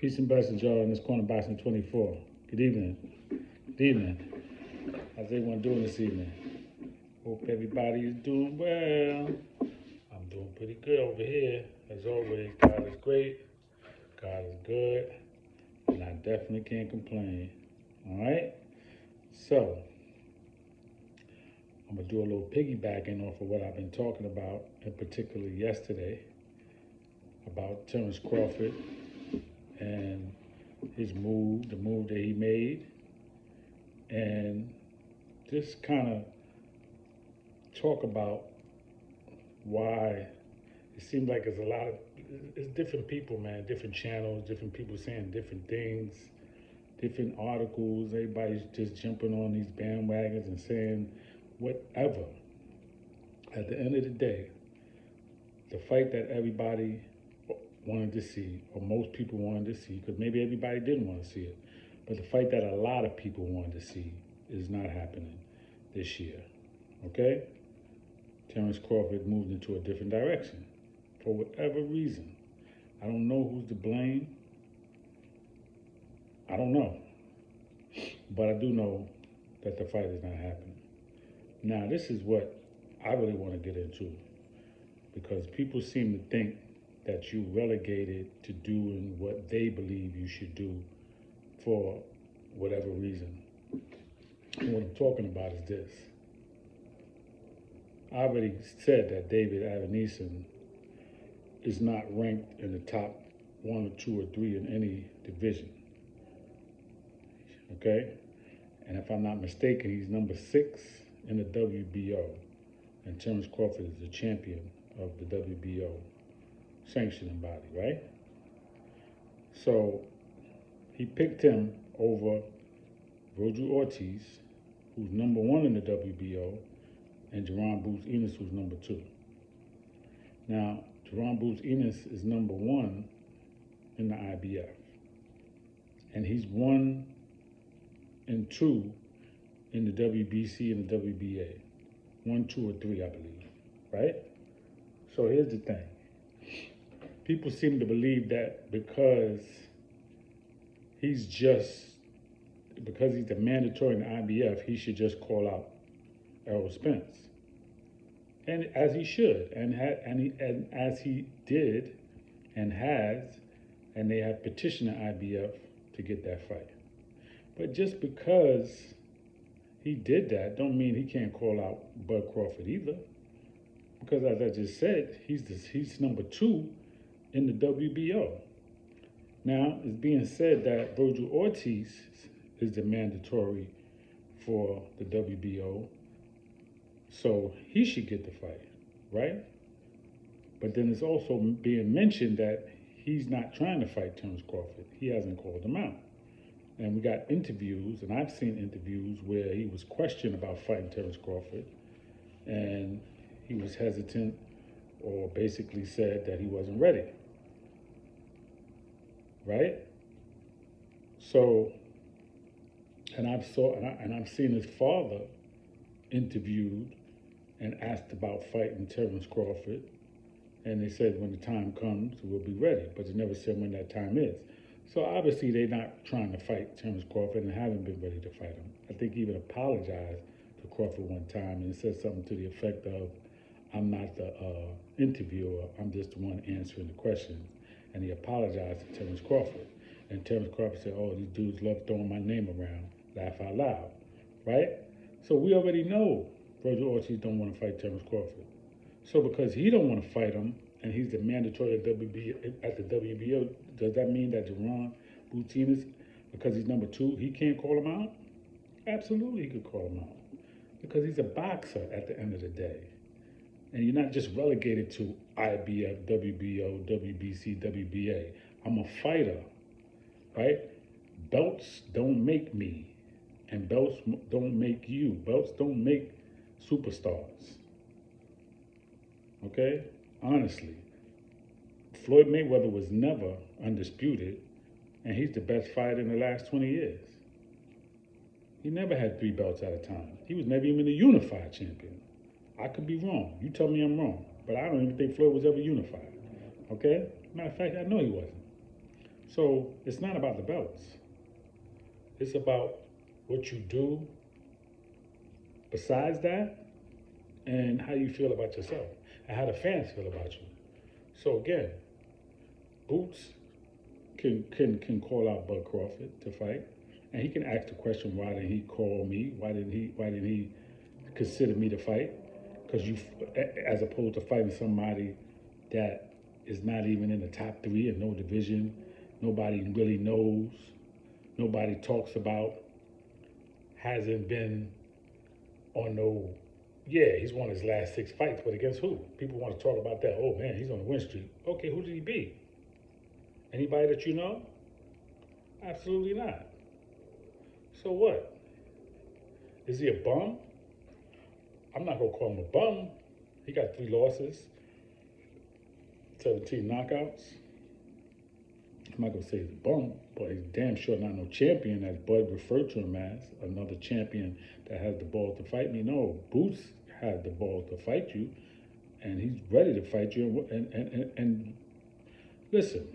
Peace and blessings, y'all, in this corner boxing 24. Good evening. Good evening. How's everyone doing this evening? Hope everybody is doing well. I'm doing pretty good over here. As always, God is great. God is good. And I definitely can't complain. All right? So, I'm going to do a little piggybacking off of what I've been talking about, in particular yesterday, about Terrence Crawford and his move, the move that he made, and just kind of talk about why it seems like there's it's different people, man, different channels, different people saying different things, different articles. Everybody's just jumping on these bandwagons and saying whatever. At the end of the day, the fight that everybody wanted to see, or most people wanted to see, because maybe everybody didn't want to see it, but the fight that a lot of people wanted to see is not happening this year, okay? Terrence Crawford moved into a different direction for whatever reason. I don't know who's to blame. I don't know. But I do know that the fight is not happening. Now, this is what I really want to get into, because people seem to think that you relegated to doing what they believe you should do for whatever reason. And what I'm talking about is this. I already said that David Avaneson is not ranked in the top 1 or 2 or 3 in any division. Okay? And if I'm not mistaken, he's number 6 in the WBO. And Terrence Crawford is the champion of the WBO sanctioning body, right? So he picked him over Roger Ortiz, who's number 1 in the WBO, and Jaron Ennis, who's number 2. Now, Jaron Ennis is number 1 in the IBF, and he's 1 and 2 in the WBC and the WBA. 1, 2, or 3, I believe, right? So here's the thing. People seem to believe that because he's the mandatory in the IBF, he should just call out Errol Spence, and as he should, and as he did, and has, and they have petitioned the IBF to get that fight. But just because he did that, don't mean he can't call out Bud Crawford either. Because as I just said, he's number 2 in the WBO. Now, it's being said that Roger Ortiz is the mandatory for the WBO, so he should get the fight, right? But then it's also being mentioned that he's not trying to fight Terrence Crawford. He hasn't called him out. And we got interviews, and I've seen interviews where he was questioned about fighting Terrence Crawford, and he was hesitant, or basically said that he wasn't ready. Right? So, and I've seen his father interviewed and asked about fighting Terrence Crawford, and they said when the time comes, we'll be ready, but they never said when that time is. So obviously they're not trying to fight Terrence Crawford and haven't been ready to fight him. I think he even apologized to Crawford one time and said something to the effect of, I'm not the interviewer, I'm just the one answering the questions. And he apologized to Terrence Crawford. And Terrence Crawford said, oh, these dudes love throwing my name around, laugh out loud, right? So we already know Roger Ortiz don't want to fight Terrence Crawford. So because he don't want to fight him, and he's the mandatory at the WBO, does that mean that Jaron Ennis, because he's number 2, he can't call him out? Absolutely he could call him out. Because he's a boxer at the end of the day. And you're not just relegated to IBF, WBO, WBC, WBA. I'm a fighter, right? Belts don't make me, and belts don't make you. Belts don't make superstars. Okay? Honestly. Floyd Mayweather was never undisputed, and he's the best fighter in the last 20 years. He never had 3 belts at a time. He was never even a unified champion. I could be wrong. You tell me I'm wrong. But I don't even think Floyd was ever unified. Okay? Matter of fact, I know he wasn't. So it's not about the belts. It's about what you do besides that and how you feel about yourself and how the fans feel about you. So again, Boots can call out Bud Crawford to fight, and he can ask the question, why didn't he call me? Why didn't he consider me to fight? Because you, as opposed to fighting somebody that is not even in the top three in no division, nobody really knows, nobody talks about, hasn't been on no. Yeah, he's won his last 6 fights, but against who? People want to talk about that. Oh man, he's on the win streak. Okay, who did he beat? Anybody that you know? Absolutely not. So what? Is he a bum? I'm not gonna call him a bum. He got 3 losses, 17 knockouts. I'm not gonna say he's a bum, but he's damn sure not no champion, as Bud referred to him as, another champion that has the balls to fight me. No, Boots has the balls to fight you, and he's ready to fight you. And listen,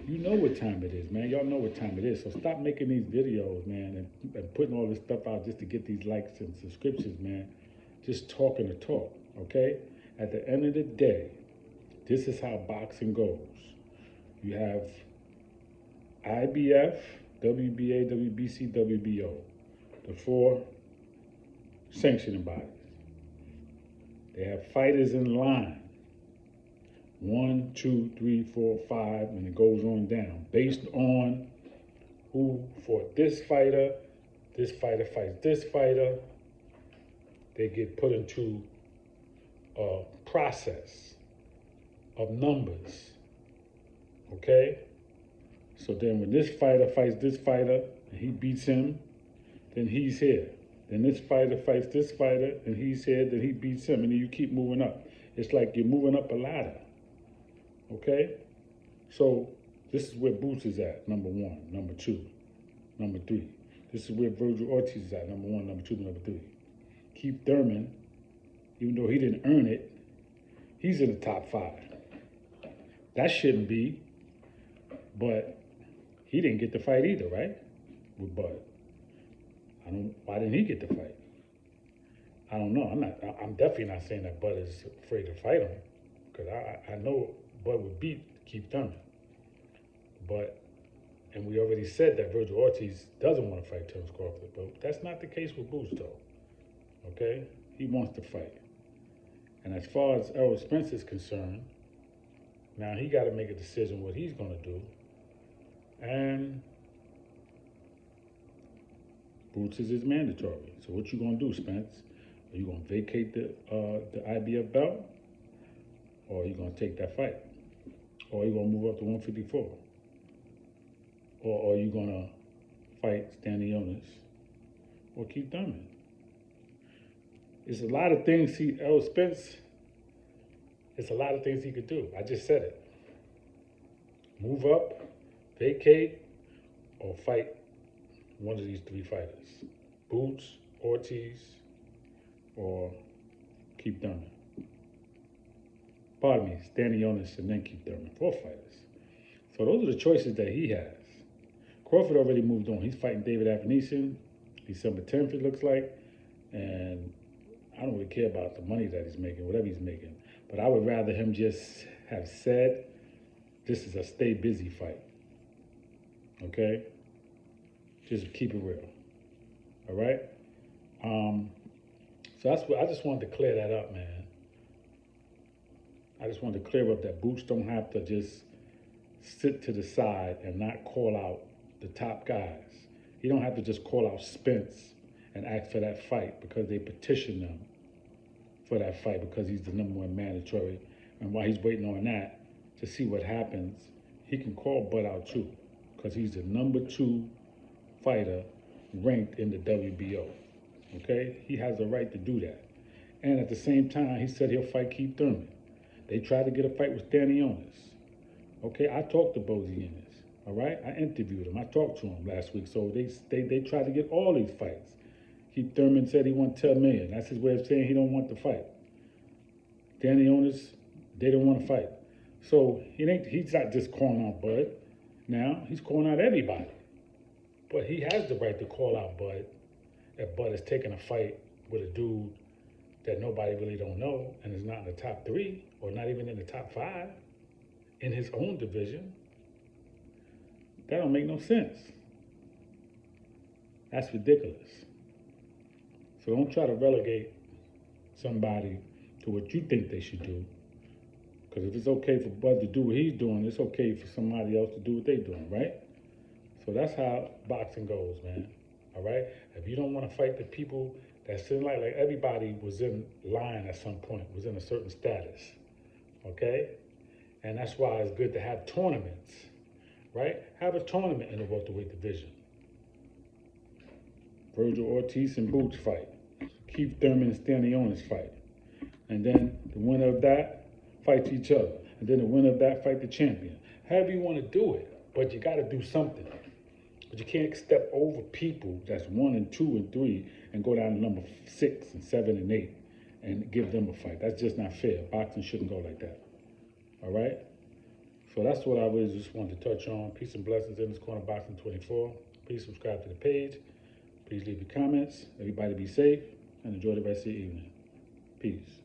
you know what time it is, man. Y'all know what time it is. So stop making these videos, man, and putting all this stuff out just to get these likes and subscriptions, man. Just talking the talk, okay? At the end of the day, this is how boxing goes. You have IBF, WBA, WBC, WBO, the 4 sanctioning bodies. They have fighters in line. 1, 2, 3, 4, 5, and it goes on down based on who fought this fighter fights this fighter. They get put into a process of numbers, okay? So then when this fighter fights this fighter and he beats him, then he's here. Then this fighter fights this fighter and he's here, then he beats him, and then you keep moving up. It's like you're moving up a ladder, okay? So this is where Boots is at, number 1, number 2, number 3. This is where Virgil Ortiz is at, number 1, number 2, number 3. Keith Thurman, even though he didn't earn it, he's in the top 5. That shouldn't be, but he didn't get the fight either, right? With Bud. Why didn't he get the fight? I don't know. I'm definitely not saying that Bud is afraid to fight him, because I know Bud would beat Keith Thurman. And we already said that Virgil Ortiz doesn't want to fight Terence Crawford, but that's not the case with Boots, though. Okay? He wants to fight. And as far as Errol Spence is concerned, now he got to make a decision what he's going to do. And Boots is mandatory. So what you going to do, Spence? Are you going to vacate the IBF belt? Or are you going to take that fight? Or are you going to move up to 154? Or are you going to fight Stanley Jonas or Keith Thurman? It's a lot of things Errol Spence, it's a lot of things he could do. I just said it. Move up, vacate, or fight one of these 3 fighters. Boots, Ortiz, or Keith Thurman. Pardon me, Stanley Jonas and then Keith Thurman. 4 fighters. So those are the choices that he has. Crawford already moved on. He's fighting David Avenesian December 10th, it looks like. And I don't really care about the money that he's making, whatever he's making. But I would rather him just have said, this is a stay busy fight. Okay? Just keep it real. All right? So that's what I just wanted to clear that up, man. I just wanted to clear up that Boots don't have to just sit to the side and not call out the top guys. He don't have to just call out Spence and ask for that fight because they petitioned him for that fight because he's the number 1 mandatory. And while he's waiting on that to see what happens, he can call Bud out too because he's the number 2 fighter ranked in the WBO. Okay? He has the right to do that. And at the same time, he said he'll fight Keith Thurman. They tried to get a fight with Stanley Jonas. Okay? I talked to Bozy Ennis. All right? I interviewed him. I talked to him last week. So they tried to get all these fights. Keith Thurman said he wanted $10 million. That's his way of saying he don't want to fight. Stanley Jonas, they don't want to fight. So he's not just calling out Bud. Now, he's calling out everybody. But he has the right to call out Bud if Bud is taking a fight with a dude that nobody really don't know and is not in the top 3 or not even in the top 5 in his own division. That don't make no sense. That's ridiculous. So don't try to relegate somebody to what you think they should do. Because if it's okay for Bud to do what he's doing, it's okay for somebody else to do what they're doing, right? So that's how boxing goes, man. All right? If you don't want to fight the people that's in line, like everybody was in line at some point, was in a certain status. Okay? And that's why it's good to have tournaments, right? Have a tournament in the welterweight division. Virgil Ortiz and Boots fight. Keith Thurman and Stanley Onis fight. And then the winner of that fights each other. And then the winner of that fight the champion. However you want to do it, but you got to do something. But you can't step over people that's 1 and 2 and 3 and go down to number 6 and 7 and 8 and give them a fight. That's just not fair. Boxing shouldn't go like that. All right? So that's what I really just wanted to touch on. Peace and blessings in this corner, Boxing 24. Please subscribe to the page. Please leave your comments. Everybody be safe and enjoy the rest of your evening. Peace.